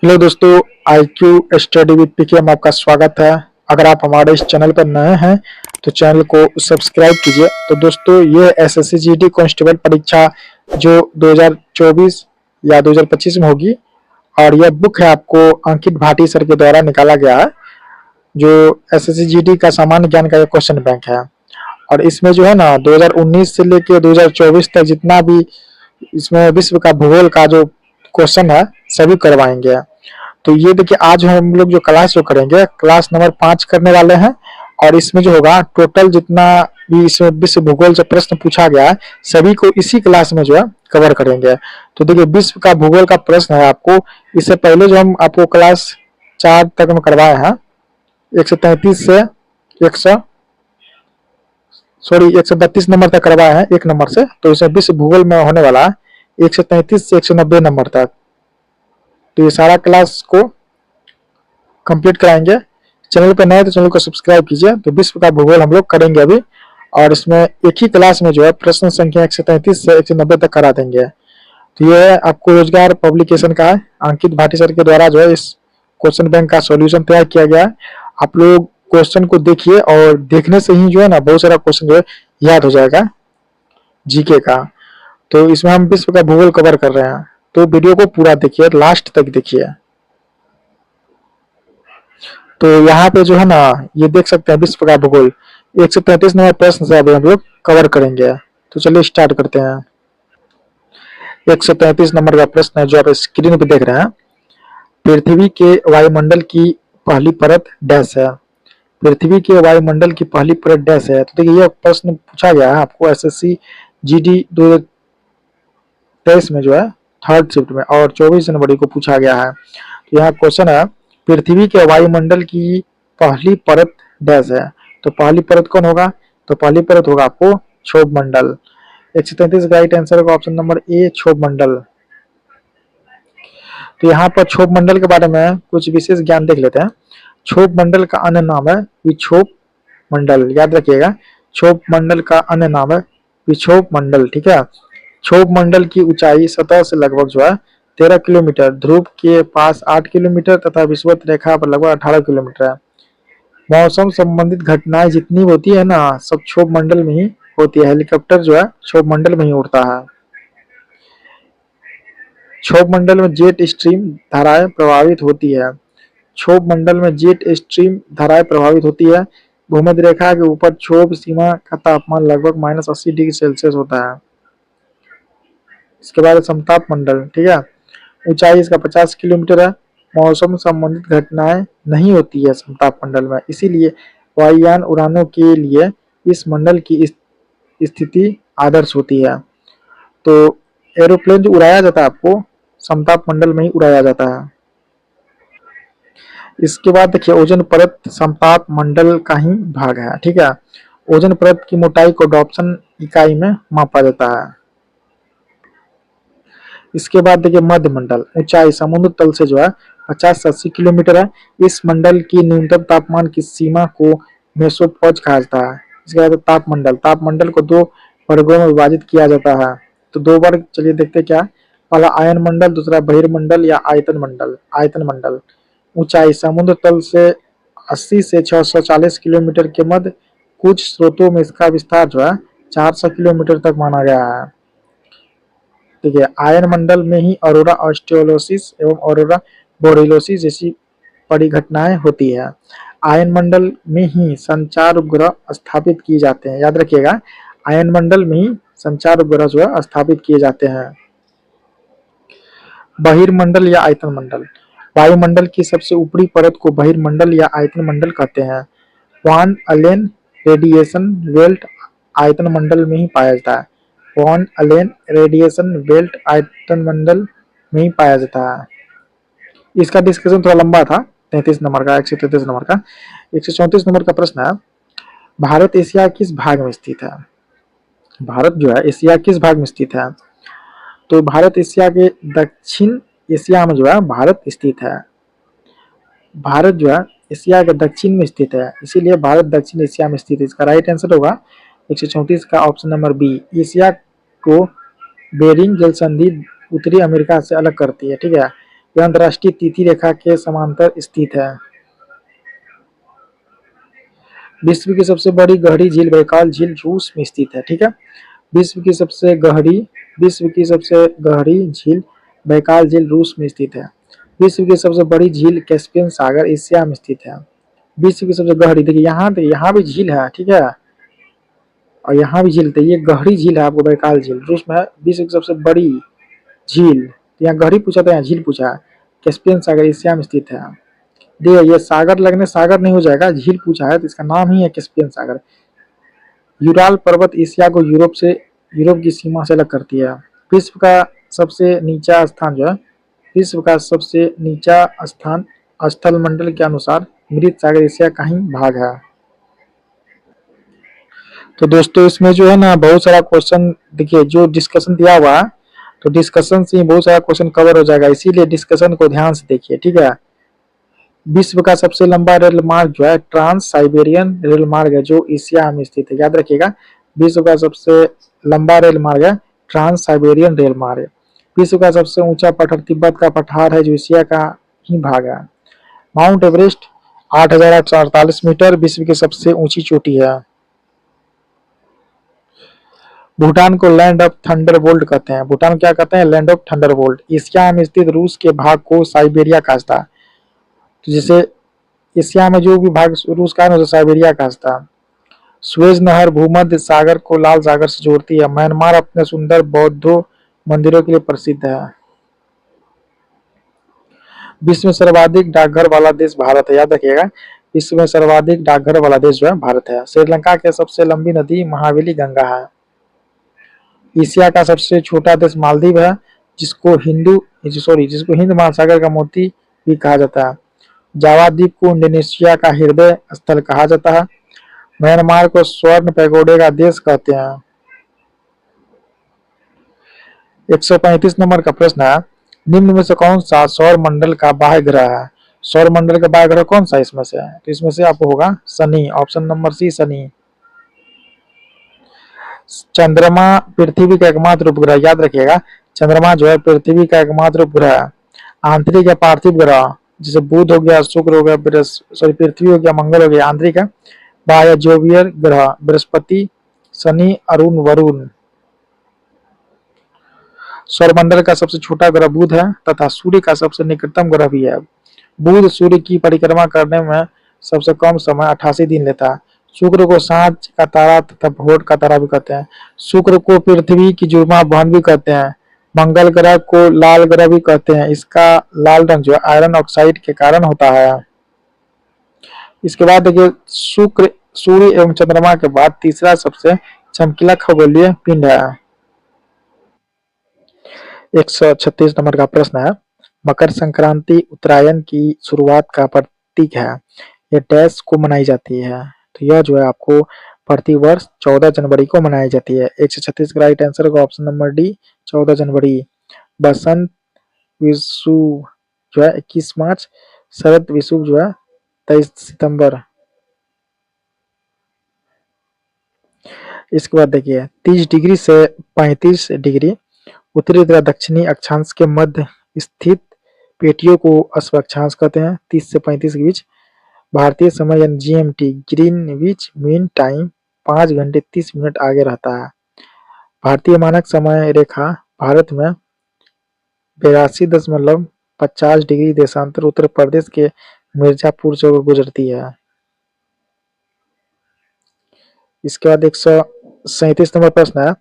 Hello दोस्तों, IQ study with पीके में आपका स्वागत है। अगर आप हमारे इस चैनल पर नए हैं तो चैनल को सब्सक्राइब कीजिए। तो दोस्तों, ये एसएससी जीडी कांस्टेबल परीक्षा जो 2024 या 2025 में होगी, और यह बुक है आपको अंकित भाटी सर के द्वारा निकाला गया है, जो एसएससी जीडी का सामान्य ज्ञान का एक क्वेश्चन बैंक है। और इसमें जो है ना 2019 से लेके 2024 तक जितना भी इसमें विश्व का भूगोल का जो क्वेश्चन है सभी करवाएंगे। तो ये देखिए, आज हम लोग जो क्लास जो करेंगे, क्लास नंबर 5 करने वाले हैं। और इसमें जो होगा टोटल जितना भी इसमें विश्व भूगोल से प्रश्न पूछा गया है सभी को इसी क्लास में जो है कवर करेंगे। तो देखिए, विश्व का भूगोल का प्रश्न है आपको। इससे पहले जो हम आपको क्लास 4 तक में करवाए हैं, 133 से 100 सॉरी 132 नंबर तक करवाए हैं एक नंबर से। तो इसमें विश्व भूगोल में होने वाला है 133 से 190 नंबर तक। तो ये सारा क्लास को कंप्लीट कराएंगे। चैनल पर नए तो चैनल को सब्सक्राइब कीजिए। तो विश्व का भूगोल हम लोग करेंगे अभी, और इसमें एक ही क्लास में जो है प्रश्न संख्या 133 से 190 तक करा देंगे। तो ये आपको रोजगार पब्लिकेशन का है, अंकित भाटी सर के द्वारा जो है इस क्वेश्चन बैंक का सॉल्यूशन तैयार किया गया है। आप लोग क्वेश्चन को देखिए, और देखने से ही जो है ना बहुत सारा क्वेश्चन जो है याद हो जाएगा जीके का। तो इसमें हम विश्व का भूगोल कवर कर रहे हैं, तो वीडियो को पूरा देखिए, लास्ट तक देखिए। तो यहाँ पे जो है ना ये देख सकते हैं विश्व का भूगोल 133 नंबर प्रश्न से अभी हम लोग कवर करेंगे। तो चलिए स्टार्ट करते हैं। 133 नंबर का प्रश्न है जो आप स्क्रीन पे देख रहे हैं। पृथ्वी के वायुमंडल की पहली परत डैश है। पृथ्वी के वायुमंडल की पहली परत डैश है। तो देखिए, यह प्रश्न पूछा गया है आपको एसएससी जीडी 2023 में जो है थर्ड शिफ्ट में, और 24 जनवरी को पूछा गया है। तो यहाँ क्वेश्चन है, पृथ्वी के वायुमंडल की पहली परत डैश है। तो पहली परत कौन होगा? तो पहली परत होगा आपको क्षोभ मंडल। 133 राइट आंसर का ऑप्शन नंबर ए, क्षोभ मंडल। तो यहाँ पर क्षोभ मंडल के बारे में कुछ विशेष ज्ञान देख लेते हैं। क्षोभ मंडल का अन्य नाम है विक्षोभ मंडल, याद रखिएगा। क्षोभ मंडल का अन्य नाम है विक्षोभ मंडल, ठीक है। क्षोभ मंडल की ऊंचाई सतह से लगभग जो है 13 किलोमीटर, ध्रुव के पास 8 किलोमीटर तथा विषुवत रेखा पर लगभग 18 किलोमीटर है। मौसम संबंधित घटनाएं जितनी होती है ना सब क्षोभ मंडल में ही होती है। हेलीकॉप्टर जो है क्षोभ मंडल में ही उड़ता है। क्षोभ मंडल में जेट स्ट्रीम धाराएं प्रभावित होती है। क्षोभ मंडल में जेट स्ट्रीम धाराएं प्रभावित होती है। भूमध्य रेखा के ऊपर क्षोभ सीमा का तापमान लगभग -80 डिग्री सेल्सियस होता है। इसके बाद समताप मंडल, ठीक है। ऊंचाई इसका 50 किलोमीटर है। मौसम संबंधित घटनाएं नहीं होती है समताप मंडल में, इसीलिए वायुयान उड़ानों के लिए इस मंडल की स्थिति आदर्श होती है। तो एरोप्लेन जो उड़ाया जाता है आपको समताप मंडल में ही उड़ाया जाता है। इसके बाद देखिए, ओजोन परत समताप मंडल का ही भाग है, ठीक है। ओजोन परत की मोटाई को डॉप्सन इकाई में मापा जाता है। इसके बाद देखिए, मध्य मंडल ऊंचाई समुद्र तल से जो है 50 से 80 किलोमीटर है। इस मंडल की न्यूनतम तापमान की सीमा को मेसोपॉज कहा जाता है। इसके बाद तापमंडल, तापमंडल को दो वर्गों में विभाजित किया जाता है। तो दो वर्ग चलिए देखते क्या। पहला आयन मंडल, दूसरा बहिर्मंडल या आयतन मंडल। आयतन मंडल ऊंचाई समुद्र तल से 80 से 640 किलोमीटर के मध्य, कुछ स्रोतों में इसका विस्तार जो है 400 किलोमीटर तक माना गया है। ठीक है, आयन मंडल में ही ऑरोरा ऑस्ट्रेलोसिस एवं ऑरोरा बोरेलोसिस जैसी बड़ी घटनाएं होती है। आयन मंडल में ही संचार उपग्रह स्थापित किए जाते हैं, याद रखिएगा। आयन मंडल में ही संचार उपग्रह जो है स्थापित किए जाते हैं। बहिर्मंडल या आयतन मंडल, वायुमंडल की सबसे ऊपरी परत को बहिर्मंडल या आयतन मंडल कहते हैं। वॉन अलेन रेडिएशन बेल्ट आयतन मंडल में ही पाया जाता है। वॉन अलेन रेडिएशन बेल्ट आयतन मंडल में ही पाया जाता है। इसका डिस्कशन थोड़ा लंबा था, 33 नंबर का, 133 नंबर का। 134 नंबर का प्रश्न है, भारत एशिया किस भाग में स्थित है? भारत जो है एशिया किस भाग में स्थित है? तो भारत एशिया के दक्षिण एशिया में जो है भारत स्थित है। भारत जो है एशिया के दक्षिण में स्थित है, इसीलिए भारत दक्षिण एशिया में स्थित है। इसका राइट आंसर होगा 134 का ऑप्शन नंबर बी। एशिया को बेरिंग जल संधि उत्तरी अमेरिका से अलग करती है, ठीक है। यह अंतर्राष्ट्रीय तिथि रेखा के समांतर स्थित है। विश्व की सबसे बड़ी गहरी झील बैकाल झील रूस में स्थित है। ठीक है, विश्व की सबसे गहरी विश्व की सबसे गहरी झील बैकाल झील रूस में स्थित है। विश्व की सबसे बड़ी झील कैस्पियन सागर एशिया में स्थित है। विश्व की सबसे गहरी, देखिए यहाँ भी झील है, ठीक है, और यहाँ भी झील, तो ये गहरी झील है आपको बैकाल झील रूस में है। विश्व की सबसे बड़ी झील, तो यहाँ गहरी पूछा था, यहाँ झील पूछा है। कैस्पियन सागर एशिया में स्थित है। देखिए ये सागर लगने सागर नहीं हो जाएगा, झील पूछा है तो इसका नाम ही है कैस्पियन सागर। यूराल पर्वत एशिया को यूरोप की सीमा से अलग करती है। विश्व का सबसे नीचा स्थान जो है, विश्व का सबसे नीचा स्थान स्थल मंडल के अनुसार मृत सागर एशिया का ही भाग है। तो दोस्तों इसमें जो है ना बहुत सारा क्वेश्चन, देखिए जो डिस्कशन दिया हुआ है, तो डिस्कशन से बहुत सारा क्वेश्चन कवर हो जाएगा, इसीलिए डिस्कशन को ध्यान से देखिए। ठीक है, विश्व का सबसे लंबा रेल मार्ग जो है ट्रांस साइबेरियन रेल मार्ग है, जो एशिया में स्थित है। याद रखिएगा, विश्व का सबसे लंबा रेल मार्ग है ट्रांस साइबेरियन रेल मार्ग। विश्व का सबसे ऊंचा पठार तिब्बत का पठार है, जो एशिया का ही भाग है। माउंट एवरेस्ट 8,848 मीटर विश्व की सबसे ऊंची चोटी है। भूटान को लैंड ऑफ थंडरबोल्ट कहते हैं। भूटान क्या कहते हैं? Land of Thunderbolt. एशिया में स्थित रूस के भाग को साइबेरिया कहता है। तो जैसे एशिया में जो भी भाग रूस का है उसे साइबेरिया कहता है। सुएज नहर भूमध्य सागर को लाल सागर से जोड़ती है। म्यांमार अपने सुंदर बौद्ध मंदिरों के लिए प्रसिद्ध है। विश्व में सर्वाधिक डाकघर वाला देश भारत है। याद रखिएगा, विश्व में सर्वाधिक डाकघर वाला देश जो है भारत है। श्रीलंका की सबसे लंबी नदी महावेली गंगा है। एशिया का सबसे छोटा देश मालदीव है, जिसको हिंद महासागर का मोती भी कहा जाता है। जावा द्वीप को इंडोनेशिया का हृदय स्थल कहा जाता है। म्यांमार को स्वर्ण पैगोडे का देश कहते हैं। 135 नंबर का प्रश्न है, निम्न में से कौन सा सौर मंडल का बाह्य ग्रह है? सौर मंडल का बाह्य ग्रह कौन सा इसमें से है? तो इसमें से आपको होगा शनि, ऑप्शन नंबर सी शनि। चंद्रमा पृथ्वी का एकमात्र उपग्रह। याद रखिएगा, चंद्रमा जो है पृथ्वी का एकमात्र उपग्रह है। आंतरिक या पार्थिव ग्रह, जैसे बुध हो गया, शुक्र हो गया, पृथ्वी हो गया, मंगल हो गया, आंतरिक है। बाह्य जोवियर ग्रह बृहस्पति, शनि, अरुण, वरुण। सौरमंडल का सबसे छोटा ग्रह बुध है तथा सूर्य का सबसे निकटतम ग्रह भी है। बुध सूर्य की परिक्रमा करने में सबसे कम समय 88 दिन लेता है। शुक्र को सांझ का तारा तथा भोर का तारा भी कहते हैं। शुक्र को पृथ्वी की जुड़वा बहन भी कहते हैं। मंगल ग्रह को लाल ग्रह भी कहते हैं। इसका लाल रंग जो है आयरन ऑक्साइड के कारण होता है। इसके बाद देखिए, शुक्र सूर्य एवं चंद्रमा के बाद तीसरा सबसे चमकीला खगोलीय पिंड है। 136 नंबर का प्रश्न है, मकर संक्रांति उत्तरायण की शुरुआत का प्रतीक है। यह डैश को मनाई जाती है। तो यह जो है आपको प्रति वर्ष 14 जनवरी को मनाई जाती है। 136 का राइट आंसर होगा ऑप्शन नंबर डी, 14 जनवरी। बसंत विषुव जो है 21 मार्च। शरद विषुव जो है 23 सितंबर। इसके बाद देखिए, 30 डिग्री से 35 डिग्री उत्तरी तथा दक्षिणी अक्षांश के मध्य स्थित पेटियों को अश्वक्षांश कहते हैं। 30 से 35 के बीच भारतीय समय यानी जीएमटी ग्रीनविच मीन टाइम 5 घंटे 30 मिनट आगे रहता है। भारतीय मानक समय रेखा भारत में 82.50 डिग्री देशांतर उत्तर प्रदेश के मिर्जापुर से गुजरती है। इसके बाद 137 नंबर प्रश्न है,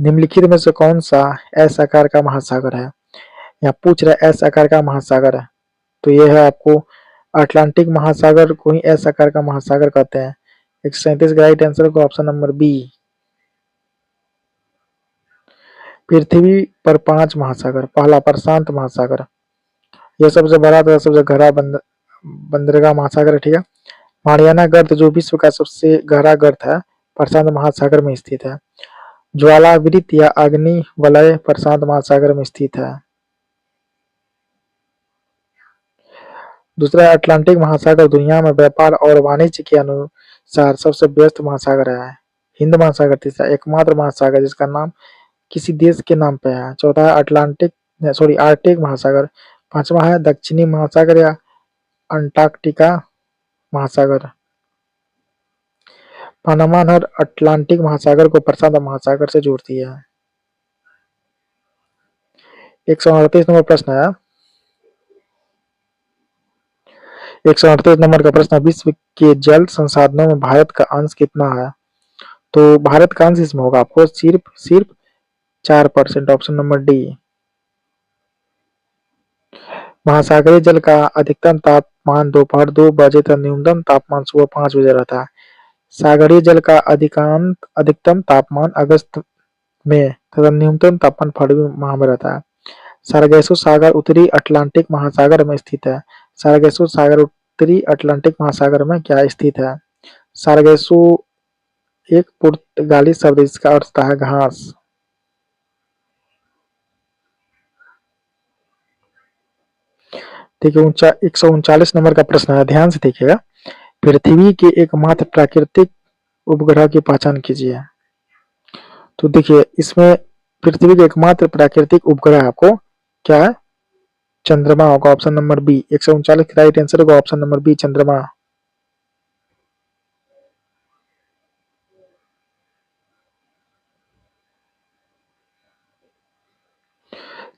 निम्नलिखित में से कौन सा एस आकार का महासागर है? यहाँ पूछ रहा है एस आकार का महासागर है, तो यह है आपको अटलांटिक महासागर को ही एस आकार का महासागर कहते हैं। 137 का राइट आंसर को ऑप्शन नंबर बी। पृथ्वी पर 5 महासागर। पहला प्रशांत महासागर, यह सबसे बड़ा तथा सबसे गहरा बंदरगाह महासागर है। ठीक है, मारियाना गर्त जो विश्व का सबसे गहरा गर्त है प्रशांत महासागर में स्थित है। ज्वालावृत या अग्नि वलय प्रशांत महासागर में स्थित है। दूसरा, अटलांटिक महासागर दुनिया में व्यापार और वाणिज्य के अनुसार सबसे व्यस्त महासागर है। हिंद महासागर तीसरा, एकमात्र महासागर जिसका नाम किसी देश के नाम पे है। चौथा है आर्कटिक महासागर, पांचवा है दक्षिणी महासागर या अंटार्कटिका महासागर। पनामा नहर अटलांटिक महासागर को प्रशांत महासागर से जोड़ती है। 138 नंबर प्रश्न है, 138 नंबर का प्रश्न, विश्व के जल संसाधनों में भारत का अंश कितना है? तो भारत का अंश इसमें होगा आपको सिर्फ 4%, ऑप्शन नंबर डी। महासागरीय जल का अधिकतम तापमान दोपहर 2 बजे तक न्यूनतम तापमान सुबह 5 बजे रहता है। सागरीय जल का अधिकतम तापमान अगस्त में तथा न्यूनतम तापमान फरवरी माह में रहता है। सारगेसो सागर उत्तरी अटलांटिक महासागर में स्थित है। सारगेसो सागर उत्तरी अटलांटिक महासागर में क्या स्थित है? सारगेसो एक पुर्तगाली शब्द, इसका अर्थ होता है घास। देखिए 139 नंबर का प्रश्न है, ध्यान से देखिएगा। पृथ्वी के एकमात्र प्राकृतिक उपग्रह की पहचान कीजिए। तो देखिए इसमें पृथ्वी के एकमात्र प्राकृतिक उपग्रह आपको क्या है? चंद्रमा होगा, ऑप्शन नंबर बी। 139 का राइट आंसर होगा ऑप्शन नंबर बी, चंद्रमा।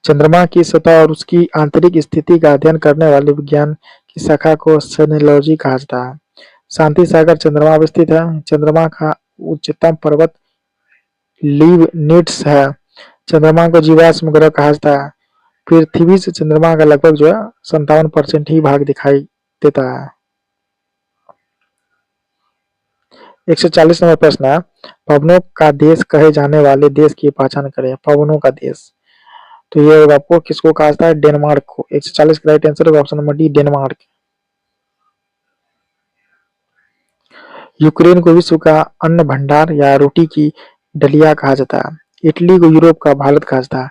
चंद्रमा की सतह और उसकी आंतरिक स्थिति का अध्ययन करने वाले विज्ञान की शाखा को सेलेनोलॉजी कहा जाता है। शांति सागर चंद्रमा में स्थित है। चंद्रमा का उच्चतम पर्वत लीबनिट्स है। चंद्रमा को जीवाश्म ग्रह कहा जाता है। पृथ्वी से चंद्रमा का लगभग जो है 57% ही भाग दिखाई देता है। 140 नंबर प्रश्न है, पवनों का देश कहे जाने वाले देश की पहचान करें। पवनों का देश, तो ये आपको किसको कहा जाता है? डेनमार्क को। 140 का राइट आंसर होगा option number D, Denmark. Ukraine को विश्व का अन्न भंडार या रोटी की डलिया कहा जाता है। इटली को यूरोप का भारत कहा जाता है।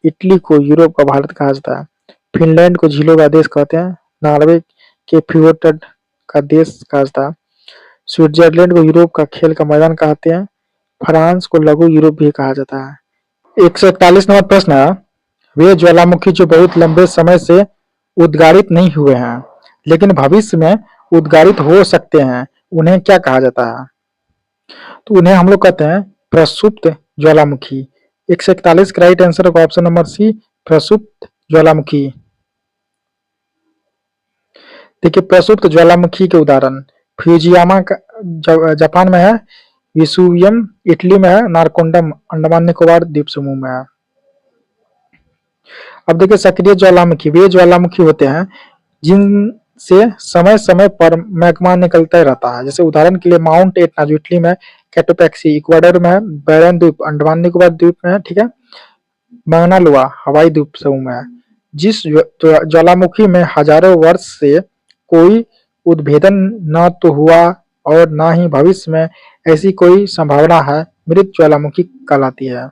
इटली को यूरोप का भारत कहा जाता है। फिनलैंड को झीलों का देश कहते हैं। नॉर्वे के फ्योर्ड का देश कहा जाता है। स्विट्जरलैंड को यूरोप का खेल का मैदान कहते हैं। फ्रांस को लघु यूरोप भी कहा जाता है। 141 नंबर प्रश्न है, वे ज्वालामुखी जो बहुत लंबे समय से उद्गारित नहीं हुए हैं लेकिन भविष्य में उद्गारित हो सकते हैं, उन्हें क्या कहा जाता है? तो उन्हें हम लोग कहते हैं प्रसुप्त ज्वालामुखी। 141 का राइट आंसर होगा ऑप्शन नंबर सी, प्रसुप्त ज्वालामुखी। देखिए प्रसुप्त ज्वालामुखी के उदाहरण फ्यूजियामा जापान में है, विसुवियम इटली में है, नारकोंडम अंडमान निकोबार द्वीप समूह में है। अब देखिए सक्रिय ज्वालामुखी वे ज्वालामुखी होते हैं जिनसे समय समय पर मैग्मा निकलता रहता है। जैसे उदाहरण के लिए माउंट एटना जो इटली में, कैटोपैक्सी इक्वाडोर में है, बैरन द्वीप अंडमान निकोबार द्वीप में है, ठीक है, मैना लोआ हवाई द्वीप समूह में है। जिस ज्वालामुखी में हजारों वर्ष से कोई उद्भेदन न तो हुआ और न ही भविष्य में ऐसी कोई संभावना है, मृत ज्वालामुखी कहलाती है।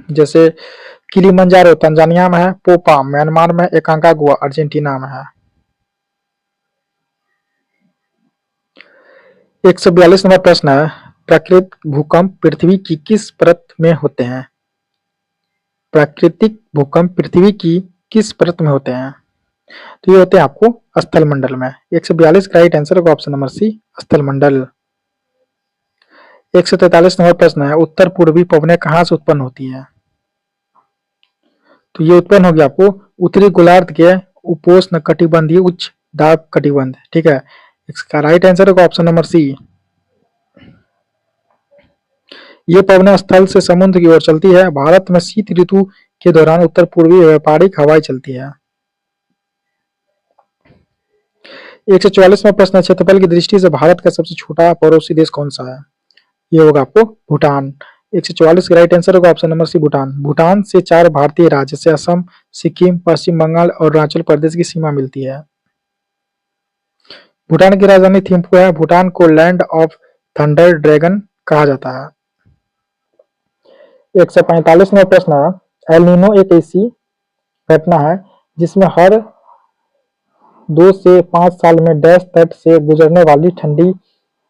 जैसे किलिमंजारो तंजानिया में है, पोपा म्यांमार में, एकांकागुआ अर्जेंटीना में है। 142 नंबर प्रश्न है, प्राकृतिक भूकंप पृथ्वी की किस परत में होते हैं? प्राकृतिक भूकंप पृथ्वी की किस परत में होते हैं? तो ये होते हैं आपको स्थल मंडल में। 142 का राइट आंसर होगा ऑप्शन नंबर सी, स्थल मंडल। 143 नंबर प्रश्न है, उत्तर पूर्वी पवनें कहाँ से उत्पन्न होती है? तो ये उत्पन्न होगी आपको उत्तरी गोलार्ध के उपोष्ण कटिबंधीय उच्च दाब कटिबंध, ठीक है। इसका राइट आंसर होगा ऑप्शन नंबर सी। ये पवनें स्थल से समुद्र की ओर चलती है। भारत में शीत ऋतु के दौरान उत्तर पूर्वी व्यापारिक हवाएं चलती है। 144वां प्रश्न, क्षेत्रफल की दृष्टि से भारत का सबसे छोटा पड़ोसी देश कौन सा है? ये होगा आपको भूटान। 144 का राइट आंसर होगा option number C, Bhutan. Bhutan से 4 भारतीय राज्य से असम, सिक्किम, पश्चिम बंगाल और अरुणाचल प्रदेश की सीमा मिलती है। भूटान की राजधानी थिम्पू है। भूटान को लैंड ऑफ थंडर ड्रैगन कहा जाता है। 145वां प्रश्न है, एल नीनो एक ऐसी घटना है जिसमें हर 2 से 5 साल में डैश तट से गुजरने वाली ठंडी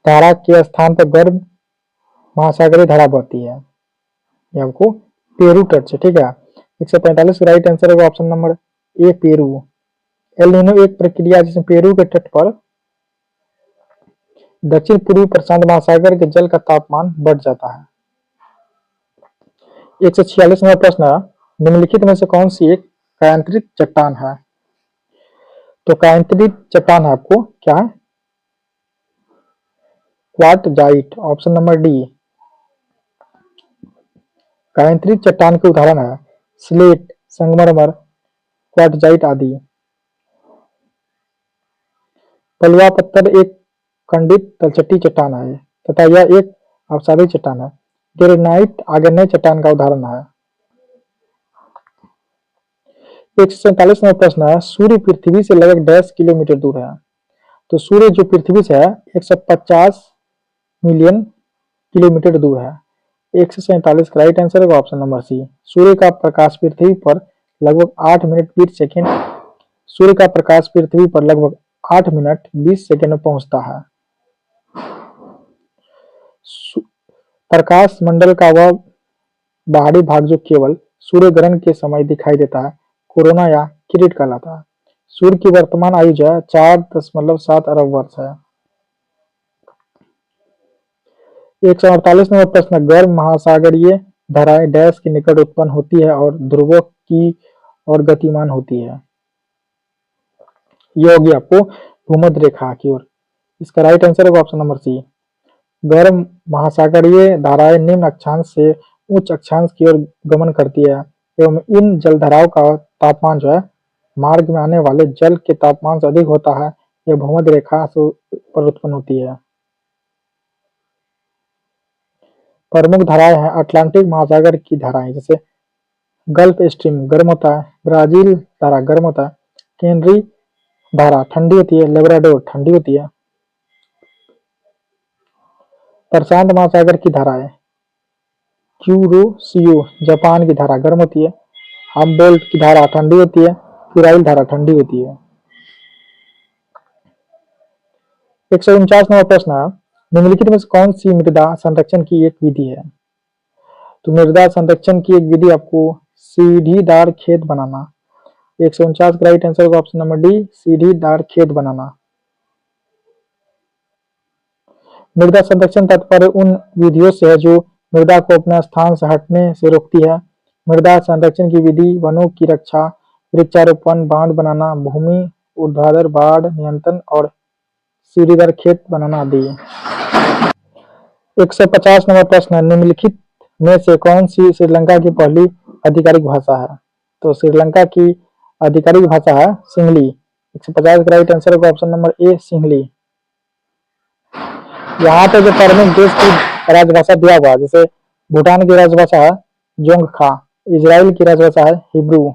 धारा के स्थान पर गर्म महासागरीय धारा बहती है। ये आपको पेरू तट से, ठीक है। 145 राइट आंसर होगा option number A Peru. El Nino एक प्रक्रिया जिसमें पेरू के तट पर दक्षिण पूर्वी प्रशांत महासागर के जल का तापमान बढ़ जाता है। 146 नंबर प्रश्न है, निम्नलिखित में से कौन सी एक कायांतरित चट्टान है? तो कायांतरित चट्टान है आपको क्या है? Quartzite, option number D. कायांतरित चट्टान के उदाहरण है स्लेट, संगमरमर, क्वार्टजाइट आदि। पलवा पत्थर एक खंडित तलछटी चट्टान है तथा यह एक अवसादी चट्टान है। ग्रेनाइट आग्नेय चट्टान का उदाहरण है। 147 नंबर प्रश्न है, सूर्य पृथ्वी से लगभग 10 किलोमीटर दूर है। तो सूर्य जो पृथ्वी से है 150 मिलियन किलोमीटर दूर है। 147 का राइट आंसर होगा ऑप्शन नंबर सी। सूर्य का प्रकाश पृथ्वी पर लगभग 8 मिनट 20 सेकेंड सूर्य का प्रकाश पृथ्वी पर लगभग 8 मिनट 20 सेकेंड में पहुंचता है। प्रकाश मंडल का वह बाहरी भाग जो केवल सूर्य ग्रहण के समय दिखाई देता है कोरोना या किरीट कहलाता है। सूर्य की वर्तमान आयु जो है 4.7 अरब वर्ष है। 148 नंबर प्रश्न, गर्म महासागरीय धाराएं डैश के निकट उत्पन्न होती है और ध्रुवों की और गतिमान होती है। ये होगी आपको भूमध्य रेखा की ओर। इसका राइट आंसर होगा ऑप्शन नंबर सी। गर्म महासागरीय धाराएं निम्न अक्षांश से उच्च अक्षांश की ओर गमन करती है एवं इन जलधाराओं का तापमान जो है मार्ग में आने वाले जल के तापमान से अधिक होता है। यह भूमध्य रेखा से पर उत्पन्न होती है। प्रमुख धाराएं हैं अटलांटिक महासागर की धाराएं, जैसे गल्फ स्ट्रीम गर्म होता है, ब्राजील धारा गर्म होता है, केनरी धारा ठंडी होती है, लेब्राडोर ठंडी होती है। प्रशांत महासागर की धाराएं क्यूरोसियो जापान की धारा गर्म होती है, हम्बोल्ट की धारा ठंडी होती है, कुराइल धारा ठंडी होती है। 149 नंबर प्रश्न, निम्नलिखित में से कौन सी मृदा संरक्षण की एक विधि है? तो मृदा संरक्षण की एक विधि आपको सीढ़ीदार खेत बनाना। 149 का राइट आंसर होगा ऑप्शन नंबर डी, सीढ़ीदार खेत बनाना। मृदा संरक्षण तात्पर्य उन विधियों से है जो मृदा को अपने स्थान से हटने से रोकती है। मृदा संरक्षण की विधि वनों की रक्षा, वृक्षारोपण, बांध बनाना, भूमि ऊर्ध्वाधर बाढ़ नियंत्रण और सीढ़ीदार खेत बनाना आदि है। 150 नंबर प्रश्न, निम्नलिखित में से कौन सी श्रीलंका की पहली आधिकारिक भाषा है? तो श्रीलंका की आधिकारिक भाषा है सिंहली। 150 का राइट आंसर होगा ऑप्शन नंबर ए, सिंहली। यहाँ पे जो प्रमुख देश की राजभाषा दिया हुआ है, जैसे भूटान की राजभाषा है जोंगखा, इजराइल की राजभाषा है हिब्रू।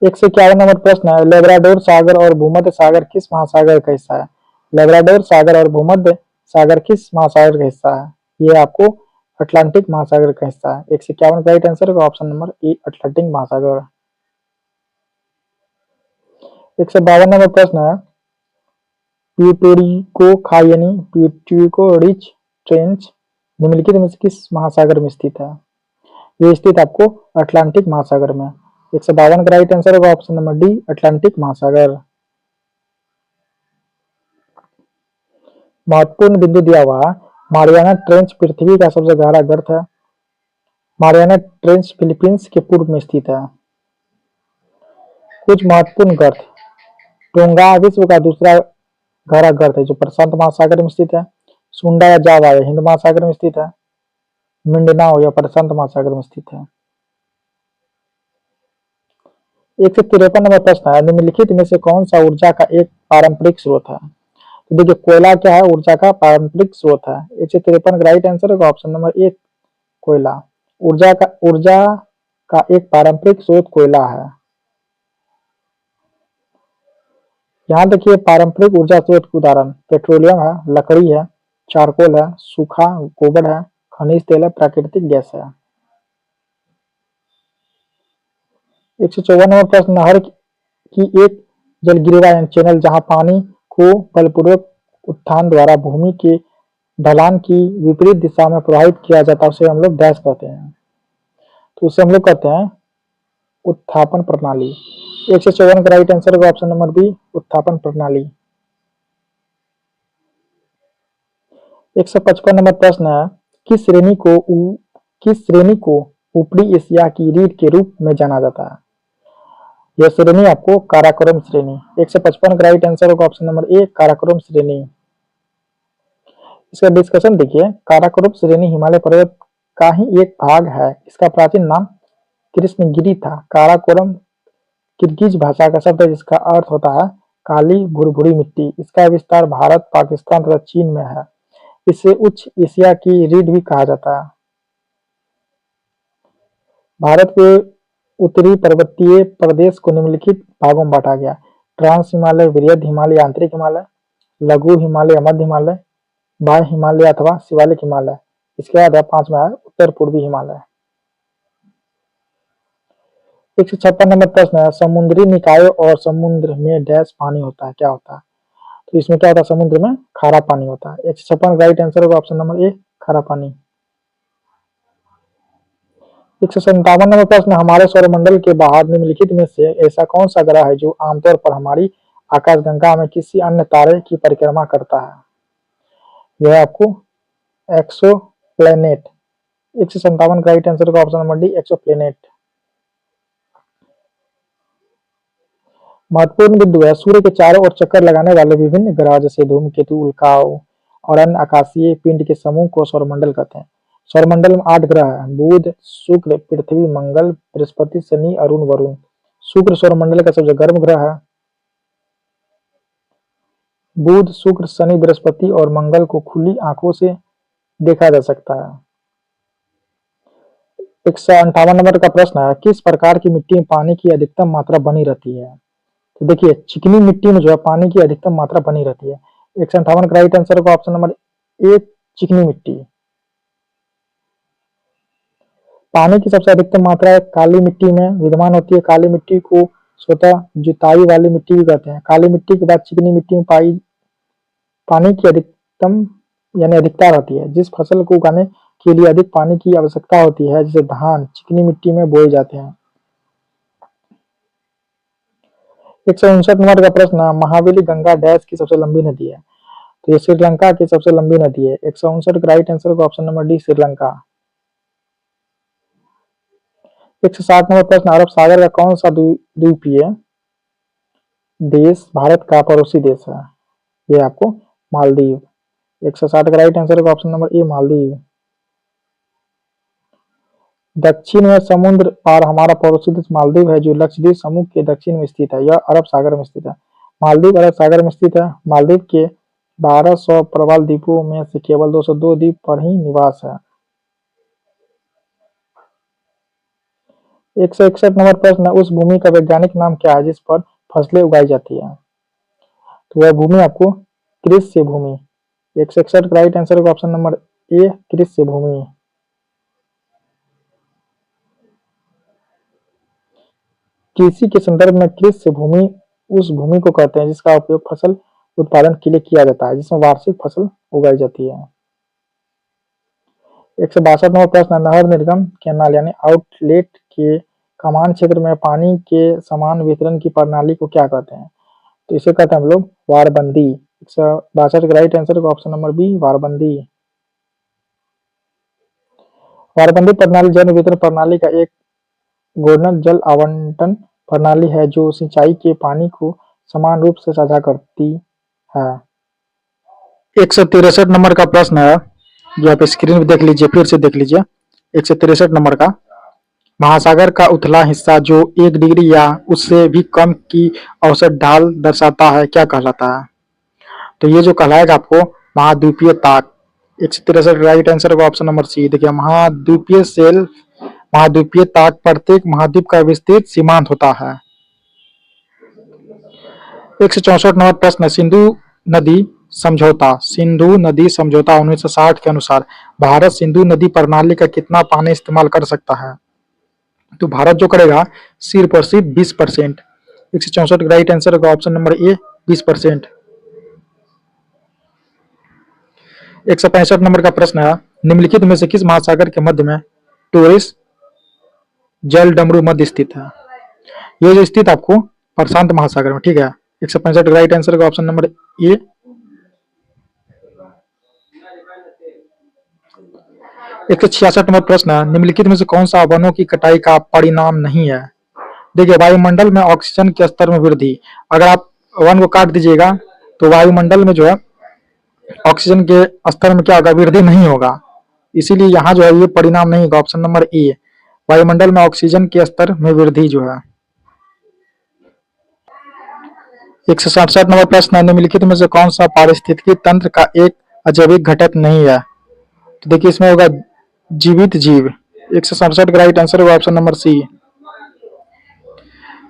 151 नंबर प्रश्न है, लेब्राडोर सागर और भूमध्य सागर किस महासागर का हिस्सा है? लेब्राडोर सागर और भूमध्य सागर किस महासागर का हिस्सा है? ये आपको अटलांटिक महासागर का हिस्सा है। 151 का राइट आंसर होगा ऑप्शन नंबर ए, अटलांटिक महासागर। 152 नंबर प्रश्न है, प्यूर्टोरिको खाई प्यूर्टोरिको रिच ट्रेंच निम्नलिखित में से किस महासागर में स्थित है? ये स्थित आपको अटलांटिक महासागर में। 152 का राइट आंसर होगा ऑप्शन नंबर डी, अटलांटिक महासागर। महत्वपूर्ण बिंदु दिया हुआ, मारियाना ट्रेंच पृथ्वी का सबसे गहरा गर्त है। मारियाना ट्रेंच फिलीपींस के पूर्व में स्थित है। कुछ महत्वपूर्ण गर्त, टोंगा विश्व का दूसरा गहरा गर्त है जो प्रशांत महासागर में स्थित है। सुंडा या जावा हिंद महासागर में स्थित है। मिंडनाओ या प्रशांत महासागर में स्थित है। 153 नंबर प्रश्न है, निम्नलिखित में से कौन सा ऊर्जा का एक पारंपरिक स्रोत है? तो देखिए कोयला क्या है, ऊर्जा का पारंपरिक स्रोत है। 153 का राइट आंसर होगा ऑप्शन नंबर ए, कोयला। ऊर्जा का एक पारंपरिक स्रोत कोयला है। यहाँ देखिए पारंपरिक ऊर्जा स्रोत के उदाहरण पेट्रोलियम है, लकड़ी है, चारकोल है, सूखा गोबर है, खनिज तेल है, प्राकृतिक गैस है। 154 नंबर प्रश्न, नहर की एक जलगिरवा चैनल जहां पानी को बलपूर्वक उत्थान द्वारा भूमि के ढलान की विपरीत दिशा में प्रवाहित किया जाता है उसे हम लोग डैश कहते हैं। तो उसे हम लोग कहते हैं उत्थापन प्रणाली। 154 का राइट आंसर होगा ऑप्शन नंबर बी, उत्थापन प्रणाली। 155 नंबर प्रश्न है, किस श्रेणी को किस श्रेणी को ऊपरी एशिया की रीढ़ के रूप में जाना जाता है? यह श्रेणी आपको काराकोरम श्रेणी। 155 का राइट आंसर होगा ऑप्शन नंबर ए, काराकोरम श्रेणी। इसका डिस्कशन देखिए, काराकोरम श्रेणी हिमालय पर्वत का ही एक भाग है। इसका प्राचीन नाम कृष्णगिरी था। काराकोरम किर्गिज भाषा का शब्द है जिसका अर्थ होता है काली भुरभुरी मिट्टी। इसका विस्तार भारत, पाकिस्तान तथा चीन में है। इसे उच्च एशिया की रीढ़ भी कहा जाता है। भारत के उत्तरी पर्वतीय प्रदेश को निम्नलिखित भागों में बांटा गया: ट्रांस हिमालय, वृहद हिमालय, आंतरिक हिमालय, लघु हिमालय, मध्य हिमालय, बाह्य हिमालय अथवा शिवालिक हिमालय। इसके बाद है पांचवा है उत्तर पूर्वी हिमालय। 156 नंबर प्रश्न है, समुद्री निकायों और समुद्र में डैश पानी होता है, क्या होता है? तो इसमें क्या होता है, समुद्र में खारा पानी होता है। 156 राइट आंसर होगा ऑप्शन नंबर ए, खारा पानी। 157 नंबर प्रश्न, हमारे सौरमंडल के बाहर निम्नलिखित में से ऐसा कौन सा ग्रह है जो आमतौर पर हमारी आकाशगंगा में किसी अन्य तारे की परिक्रमा करता है? यह आपको एक्सो प्लेनेट। 157 राइट आंसर होगा ऑप्शन नंबर डी, एक्सो प्लेनेट। महत्वपूर्ण बिंदु है, सूर्य के चारों ओर चक्कर लगाने वाले विभिन्न ग्रह जैसे धूमकेतु, उल्काओं और अन्य आकाशीय पिंड के समूह को सौरमंडल कहते हैं। सौरमंडल में 8 ग्रह हैं: बुध, शुक्र, पृथ्वी, मंगल, बृहस्पति, शनि, अरुण, वरुण। शुक्र सौरमंडल का सबसे गर्म ग्रह है। बुध, शुक्र, शनि, बृहस्पति और मंगल को खुली आंखों से देखा जा सकता है। 158 नंबर का प्रश्न है, किस प्रकार की मिट्टी में पानी की अधिकतम मात्रा बनी रहती है? तो देखिए, चिकनी मिट्टी में जो है पानी की अधिकतम मात्रा बनी रहती है। 158 का राइट आंसर होगा ऑप्शन नंबर ए, चिकनी मिट्टी। पानी की सबसे अधिकतम मात्रा काली मिट्टी में विद्यमान होती है। काली मिट्टी को स्वतः जुताई वाली मिट्टी भी कहते हैं। काली मिट्टी के बाद चिकनी मिट्टी में पानी की अधिकतम यानी अधिकता रहती है। जिस फसल को उगाने के लिए अधिक पानी की आवश्यकता होती है, जैसे धान, चिकनी मिट्टी में बोए जाते हैं। 159 नंबर का प्रश्न, महावेली गंगा डैश की सबसे लंबी नदी है? तो ये श्रीलंका की सबसे लंबी नदी है। 159 का राइट आंसर होगा option number D, Sri Lanka. 160 number प्रश्न, अरब सागर का कौन सा द्वीपीय देश भारत का पड़ोसी देश है? ये आपको मालदीव। 160 का राइट आंसर होगा ऑप्शन नंबर ए, मालदीव। दक्षिण में समुद्र पार हमारा पड़ोसी देश मालदीव है, जो लक्षद्वीप समूह के दक्षिण में स्थित है। यह अरब सागर में स्थित है। मालदीव अरब सागर में स्थित है। मालदीव के 1200 प्रवाल द्वीपों में से केवल 202 द्वीप पर ही निवास है। 161 नंबर प्रश्न, उस भूमि का वैज्ञानिक नाम क्या है जिस पर फसलें उगाई जाती है? तो वह भूमि आपको कृषि भूमि। 161 का राइट आंसर होगा ऑप्शन नंबर ए, कृषि भूमि। कृषि के संदर्भ में कृषि भूमि उस भूमि को कहते हैं जिसका उपयोग फसल उत्पादन के लिए किया जाता है, जिसमें वार्षिक फसल उगाई जाती है। 162 नंबर प्रश्न, नहर निर्गम कैनाल यानी आउटलेट के कमान क्षेत्र में पानी के समान वितरण की प्रणाली को क्या कहते हैं? तो इसे कहते हैं हम लोग वारबंदी। 162 का राइट आंसर होगा ऑप्शन नंबर बी, वारबंदी। वारबंदी प्रणाली जल वितरण प्रणाली का एक घूर्णक जल आवंटन प्रणाली है जो सिंचाई के पानी को समान रूप से साझा करती है। 163 नंबर का प्रश्न है, जो आप स्क्रीन पे देख लीजिए, फिर से देख लीजिए। 163 नंबर का, महासागर का उथला हिस्सा जो 1 डिग्री या उससे भी कम की औसत ढाल दर्शाता है, क्या कहलाता है? तो ये जो कहलाएगा आपको महाद्वीपीय ताक। 163 राइट आंसर होगा ऑप्शन नंबर सी। देखिए, महाद्वीपीय ताक प्रत्येक महाद्वीप का विस्तृत सीमांत होता है। 164 नंबर प्रश्न, सिंधु नदी समझौता 1960 के अनुसार भारत सिंधु नदी प्रणाली का कितना पानी इस्तेमाल कर सकता है? तो भारत जो करेगा सिर्फ और सिर्फ 20%। 164 राइट आंसर होगा ऑप्शन नंबर ए, 20%। 165 नंबर का प्रश्न है, निम्नलिखित में से किस महासागर के मध्य में टोरेस जल डमरू मध्य स्थित है। ये जो स्थित आपको प्रशांत महासागर में, ठीक है। 165 राइट आंसर का ऑप्शन नंबर ए। 166 नंबर प्रश्न है, निम्नलिखित में से कौन सा वनों की कटाई का परिणाम नहीं है? देखिए, वायुमंडल में ऑक्सीजन के स्तर में वृद्धि। अगर आप वन को काट दीजिएगा तो वायुमंडल में जो है ऑक्सीजन के स्तर में क्या होगा, वृद्धि नहीं होगा। इसीलिए यहाँ जो है ये परिणाम नहीं होगा, ऑप्शन नंबर ए, वायुमंडल में ऑक्सीजन के स्तर में वृद्धि जो है। 167 नंबर प्रश्न है, निम्नलिखित में से कौन सा पारिस्थितिकी तंत्र का एक अजैविक घटक नहीं है? तो देखिए इसमें होगा जीवित जीव। 167 का राइट आंसर होगा ऑप्शन नंबर सी।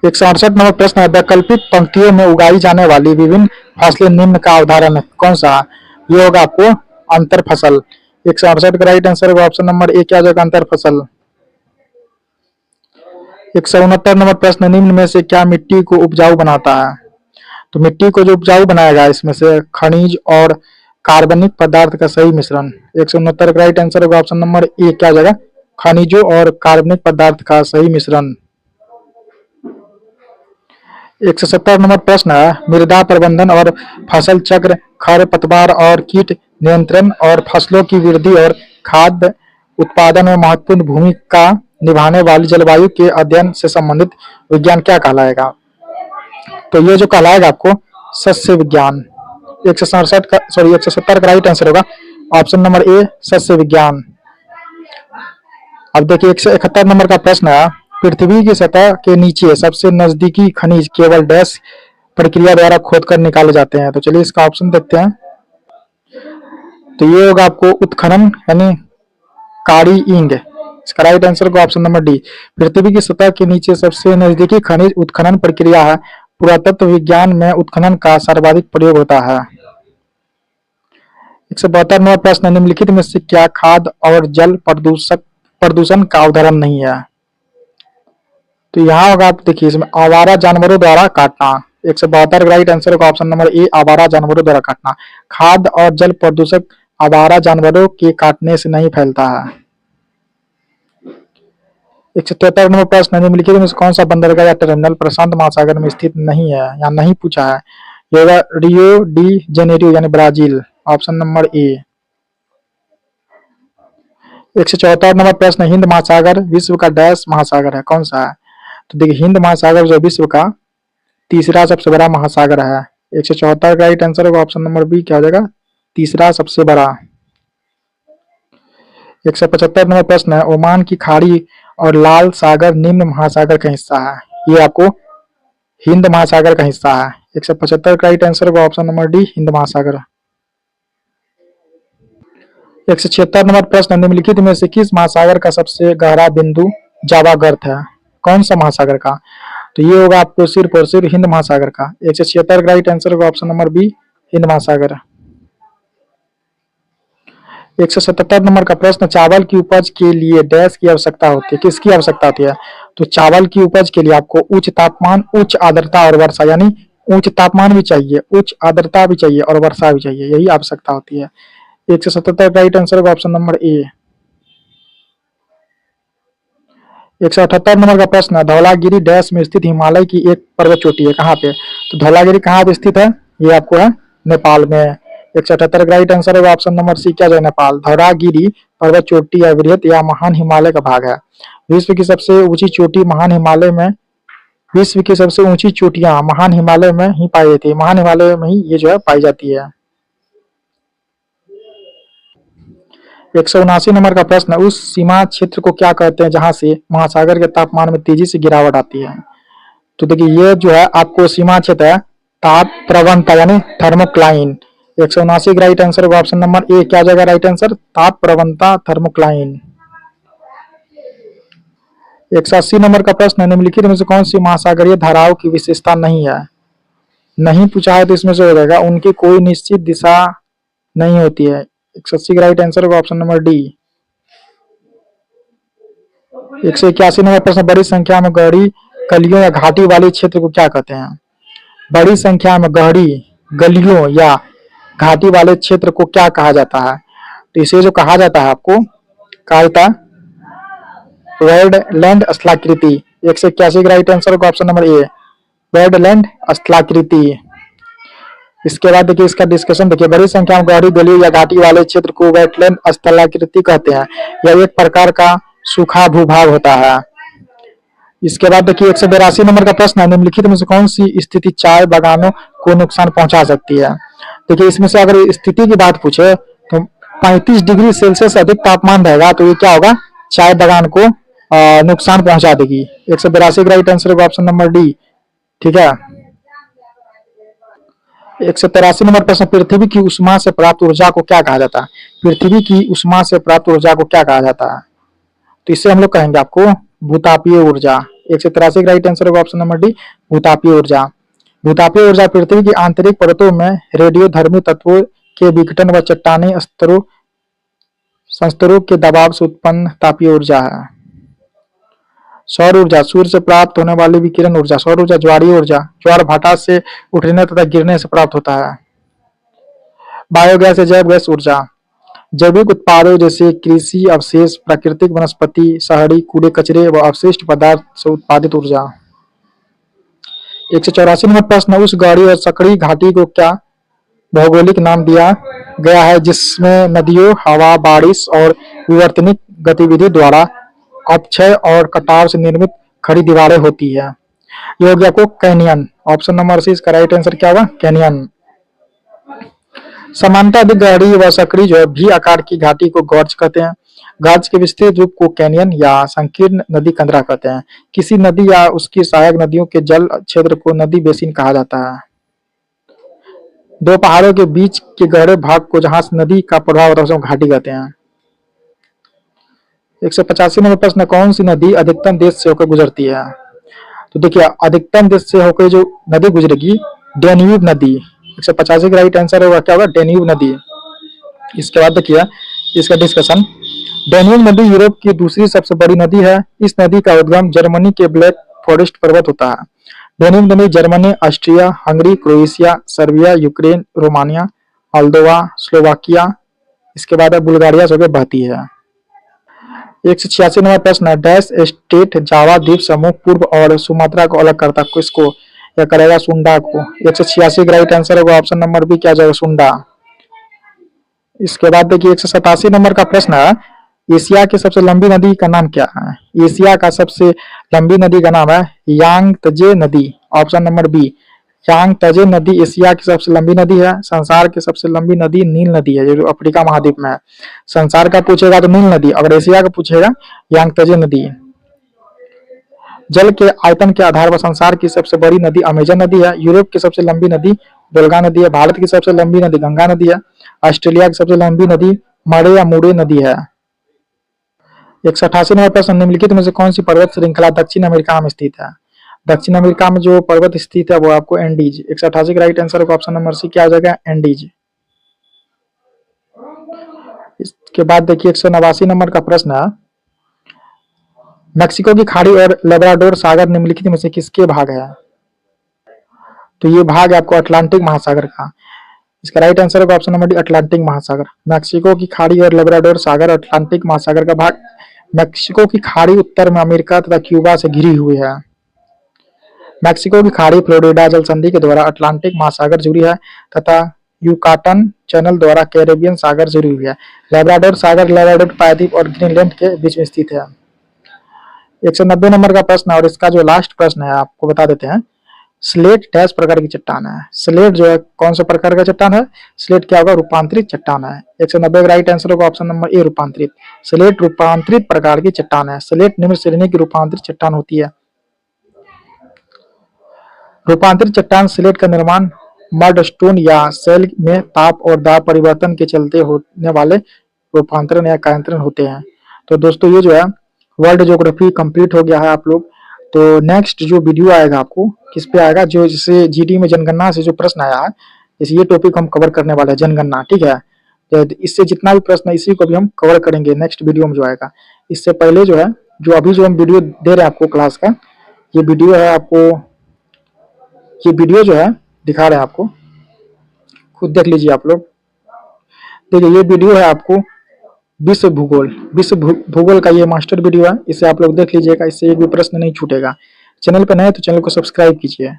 168 नंबर प्रश्न है, वैकल्पिक पंक्तियों में उगाई जाने वाली विभिन्न फसलें निम्न का उदाहरण है, कौन सा? ये होगा आपको अंतर फसल। 168 का राइट आंसर होगा ऑप्शन नंबर ए, क्या हो जाएगा, अंतर फसल। 169 नंबर प्रश्न, निम्न में से क्या मिट्टी को उपजाऊ बनाता है? तो मिट्टी को जो उपजाऊ बनाएगा इसमें से खनिज और कार्बनिक पदार्थ का सही मिश्रण। 169 का राइट आंसर होगा ऑप्शन नंबर ए, क्या हो जाएगा, खनिजों और कार्बनिक पदार्थ का सही मिश्रण। 170 नंबर प्रश्न है, मृदा प्रबंधन और फसल चक्र, खरपतवार और कीट नियंत्रण और फसलों की वृद्धि और खाद्य उत्पादन में महत्वपूर्ण भूमिका निभाने वाली जलवायु के अध्ययन से संबंधित विज्ञान क्या कहलाएगा? तो ये जो कहलाएगा आपको सस्य विज्ञान। 170 का राइट आंसर होगा ऑप्शन नंबर ए, सस्य विज्ञान। अब देखिए 171 नंबर का प्रश्न है, पृथ्वी की सतह के नीचे सबसे नजदीकी खनिज केवल डैश प्रक्रिया द्वारा खोदकर निकाले जाते हैं? तो चलिए इसका ऑप्शन देखते हैं। तो ये होगा आपको उत्खनन यानी कारीइंग। इसका राइट आंसर होगा ऑप्शन नंबर डी, पृथ्वी की सतह के नीचे सबसे नजदीकी खनिज उत्खनन प्रक्रिया है। पुरातत्व विज्ञान में उत्खनन का सर्वाधिक प्रयोग होता है। 172 नंबर प्रश्न, निम्नलिखित में से क्या खाद्य और जल प्रदूषण का उदाहरण नहीं है? तो यहाँ होगा आप देखिए इसमें आवारा जानवरों द्वारा काटना। 172 राइट आंसर का ऑप्शन नंबर ए, आवारा जानवरों द्वारा काटना। खाद्य और जल प्रदूषक आवारा जानवरों के काटने से नहीं फैलता है। 173 नंबर प्रश्न, निम्नलिखित में से कौन सा बंदरगाह या टर्मिनल प्रशांत महासागर में स्थित नहीं है या नहीं पूछा है? ये होगा रियो डी जेनेरियो यानी Brazil, option number A. 174 number प्रश्न, हिंद महासागर विश्व का डैश महासागर है, कौन सा है? तो देखिए हिंद महासागर जो विश्व का तीसरा सबसे बड़ा महासागर है। 174 का राइट आंसर होगा ऑप्शन नंबर बी, क्या हो जाएगा, तीसरा सबसे बड़ा। 175 नंबर प्रश्न है, ओमान की खाड़ी और लाल सागर निम्न महासागर का हिस्सा है? ये आपको हिंद महासागर का हिस्सा है। 175 का राइट आंसर होगा ऑप्शन नंबर डी, हिंद महासागर। 176 नंबर प्रश्न, निम्नलिखित में से किस महासागर का सबसे गहरा बिंदु जावा गर्त है? कौन सा महासागर का? तो ये होगा आपको सिर्फ और सिर्फ हिंद महासागर का। 176 का राइट आंसर होगा ऑप्शन नंबर बी, हिंद महासागर। 177 नंबर का प्रश्न, चावल की उपज के लिए डैश की आवश्यकता होती है, किसकी आवश्यकता होती है? तो चावल की उपज के लिए आपको उच्च तापमान, उच्च आर्द्रता और वर्षा, यानी उच्च तापमान भी चाहिए, उच्च आर्द्रता भी चाहिए और वर्षा भी चाहिए, यही आवश्यकता होती है। 177 का राइट आंसर होगा ऑप्शन नंबर ए। 178 नंबर का प्रश्न है, धौलागिरी डैश में स्थित हिमालय की एक पर्वत चोटी है, कहाँ पे? तो धौलागिरी कहाँ पे स्थित है? ये आपको है नेपाल में। 178 का राइट आंसर होगा ऑप्शन नंबर सी, क्या जो है, नेपाल। धौलागिरी पर्वत चोटी या वृहत या महान हिमालय का भाग है। विश्व की सबसे ऊंची चोटी महान हिमालय में, विश्व की सबसे ऊंची चोटियां महान हिमालय में ही पाई जाती है, महान हिमालय में ही ये जो है पाई जाती है। 179 नंबर का प्रश्न, उस सीमा क्षेत्र को क्या कहते हैं जहां से महासागर के तापमान में तेजी से गिरावट आती है? तो देखिए ये जो है आपको सीमा क्षेत्र है ताप प्रवणता यानी थर्मोक्लाइन। 179 का राइट आंसर होगा ऑप्शन नंबर ए, क्या जाएगा राइट आंसर, ताप प्रवणता थर्मोक्लाइन। 180 नंबर का प्रश्न, निम्नलिखित में से कौन सी महासागरीय धाराओं की विशेषता नहीं है? नहीं पूछा है तो इसमें से हो जाएगा उनकी कोई निश्चित दिशा नहीं होती है। 180 का राइट आंसर होगा ऑप्शन नंबर डी। 181 नंबर प्रश्न, बड़ी संख्या में गहरी गलियों या घाटी वाले क्षेत्र को क्या कहते हैं? बड़ी संख्या में गहरी गलियों या घाटी वाले क्षेत्र को क्या कहा जाता है? तो इसे जो कहा जाता है आपको, कहा जाता है वेडलैंड स्थलाकृति। 181 का राइट आंसर होगा ऑप्शन नंबर ए, वेडलैंड स्थलाकृति। इसके बाद देखिए इसका डिस्कशन देखिए, बड़ी संख्या में गहरी गलियों या घाटी वाले क्षेत्र को वेटलैंड स्थलाकृति कहते हैं। यह एक प्रकार का सूखा भूभाग होता है। इसके बाद देखिए 182 नंबर का प्रश्न है, निम्नलिखित में से कौन सी स्थिति चाय बागानों को नुकसान पहुंचा सकती है। देखिए इसमें से अगर स्थिति की बात पूछे तो 35 डिग्री सेल्सियस अधिक तापमान रहेगा तो ये क्या होगा, चाय बागान को नुकसान पहुंचा देगी। 182 का राइट आंसर होगा ऑप्शन नंबर डी। ठीक है। 183 नंबर प्रश्न, पृथ्वी की उष्मा से प्राप्त ऊर्जा को क्या कहा जाता है। पृथ्वी की उष्मा से प्राप्त ऊर्जा को क्या कहा जाता है, तो इससे हम लोग कहेंगे आपको भूतापीय ऊर्जा। 183 का राइट आंसर होगा ऑप्शन नंबर डी, भूतापीय ऊर्जा। भूतापीय ऊर्जा पृथ्वी की आंतरिक परतों में रेडियोधर्मी तत्वों के विघटन व चट्टानी स्तरों के दबाव से उत्पन्न तापीय ऊर्जा है। सौर ऊर्जा, सूर्य से प्राप्त होने वाली विकिरण ऊर्जा। सौर ऊर्जा ज्वारीय ऊर्जा, ज्वार भाटा से उठने तथा गिरने से प्राप्त होता है। बायोगैस या जैव गैस ऊर्जा, जैविक उत्पादों जैसे कृषि अवशेष, प्राकृतिक वनस्पति, शहरी कूड़े कचरे व अवशिष्ट पदार्थ से उत्पादित ऊर्जा। 184 नंबर प्रश्न, उस गाड़ी और सकड़ी घाटी को क्या भौगोलिक नाम दिया गया है जिसमें नदियों, हवा, बारिश और विवर्तनिक गतिविधि द्वारा अपक्षय और कटाव से निर्मित खड़ी दीवारें होती है। ये हो गया आपको कैनियन। ऑप्शन नंबर सी इसका राइट आंसर क्या होगा, कैनियन। समानता अधिक गहरी व सकड़ी जो है भी आकार की घाटी को गॉर्ज कहते हैं। गॉर्ज के विस्तृत रूप को कैनियन या संकीर्ण नदी कंदरा कहते हैं। किसी नदी या उसकी सहायक नदियों के जल क्षेत्र को नदी बेसिन कहा जाता है। दो पहाड़ों के बीच के गहरे भाग को जहां से नदी का प्रभाव होता है उसको घाटी कहते हैं। 185 नंबर प्रश्न, कौन सी नदी अधिकतम देश से होकर गुजरती है। तो देखिए अधिकतम देश से होकर जो नदी गुजरेगी, डेन्यूब नदी। 185 का राइट आंसर होगा क्या होगा, डेन्यूब नदी। इसके बाद देखिए इसका डिस्कशन, डेन्यूब नदी यूरोप की दूसरी सबसे बड़ी नदी है। इस नदी का उद्गम जर्मनी के ब्लैक फॉरेस्ट पर्वत होता है। डेन्यूब नदी Germany, Austria, Hungary, Croatia, Serbia, Ukraine, Romania, Moldova, Slovakia, इसके बाद बुल्गारिया से होकर बहती है। 186 नंबर प्रश्न है, डैश स्टेट जावा द्वीप समूह पूर्व और सुमात्रा को अलग करता किसको, या करेगा सुंडा को। 186 का राइट आंसर होगा ऑप्शन नंबर बी, क्या जाएगा, सुंडा। इसके बाद देखिए 187 नंबर का प्रश्न है, एशिया की सबसे लंबी नदी का नाम क्या है। एशिया का सबसे लंबी नदी का नाम है यांगत्जे नदी। ऑप्शन नंबर बी, यांगत्जे नदी एशिया की सबसे लंबी नदी है। संसार की सबसे लंबी नदी नील नदी है जो अफ्रीका महाद्वीप में है। संसार का पूछेगा तो नील नदी, अगर एशिया का पूछेगा यांगत्जे नदी। जल के आयतन के आधार पर संसार की सबसे बड़ी नदी अमेजन नदी है। यूरोप की सबसे लंबी नदी वोल्गा नदी है। भारत की सबसे लंबी नदी गंगा नदी है। ऑस्ट्रेलिया की सबसे लंबी नदी मरे या मुरे नदी है। 188 नंबर प्रश्न, निम्नलिखित में से कौन सी पर्वत श्रृंखला दक्षिण अमेरिका में स्थित है। दक्षिण अमेरिका में जो पर्वत स्थित है वो आपको एंडीज। 188 का राइट आंसर होगा ऑप्शन नंबर सी, क्या आ जाएगा, एंडीज। इसके बाद देखिए 189 नंबर का प्रश्न है, मेक्सिको की खाड़ी और लेब्राडोर सागर निम्नलिखित में से किसके भाग है। तो ये भाग है आपको अटलांटिक महासागर का। इसका राइट आंसर होगा ऑप्शन नंबर डी, अटलांटिक महासागर। मैक्सिको की खाड़ी और लेब्राडोर सागर अटलांटिक महासागर का भाग। मैक्सिको की खाड़ी उत्तर में अमेरिका तथा क्यूबा से घिरी हुई है। मैक्सिको की खाड़ी फ्लोरिडा जल संधि के द्वारा अटलांटिक महासागर जुड़ी है तथा यूकाटन चैनल द्वारा कैरेबियन सागर जुड़ी हुई है। लेब्राडोर सागर लेब्राडोर प्रायद्वीप और ग्रीनलैंड के बीच में स्थित है। 190 नंबर का प्रश्न और इसका जो लास्ट प्रश्न है आपको बता देते हैं, स्लेट डैश प्रकार की चट्टान है। स्लेट जो है कौन सा प्रकार का चट्टान है, स्लेट क्या होगा, रूपांतरित चट्टान है। 190 का राइट आंसर होगा ऑप्शन नंबर ए, रूपांतरित। स्लेट रूपांतरित प्रकार की चट्टान है। स्लेट निम्न श्रेणी की रूपांतरित चट्टान होती है। रूपांतरित चट्टान स्लेट का निर्माण मड स्टोन या सेल में ताप और दाब परिवर्तन के चलते होने वाले रूपांतरण या कायांतरण होते हैं। तो दोस्तों ये जो है वर्ल्ड ज्योग्राफी कंप्लीट हो गया है आप लोग। तो नेक्स्ट जो वीडियो आएगा आपको किस पे आएगा, जो जैसे जीडी में जनगणना से जो प्रश्न आया है, जैसे ये टॉपिक हम कवर करने वाले हैं जनगणना, ठीक है। तो इससे जितना भी प्रश्न है इसी को भी हम कवर करेंगे नेक्स्ट वीडियो में जो आएगा। इससे पहले जो है जो अभी जो हम वीडियो दे रहे हैं आपको क्लास का, ये वीडियो है आपको, ये वीडियो जो है दिखा रहे हैं आपको, खुद देख लीजिए आप लोग। देखिए ये वीडियो है आपको विश्व भूगोल का ये मास्टर वीडियो है, इसे आप लोग देख लीजिएगा, इससे एक भी प्रश्न नहीं छूटेगा। चैनल पर नए तो चैनल को सब्सक्राइब कीजिए।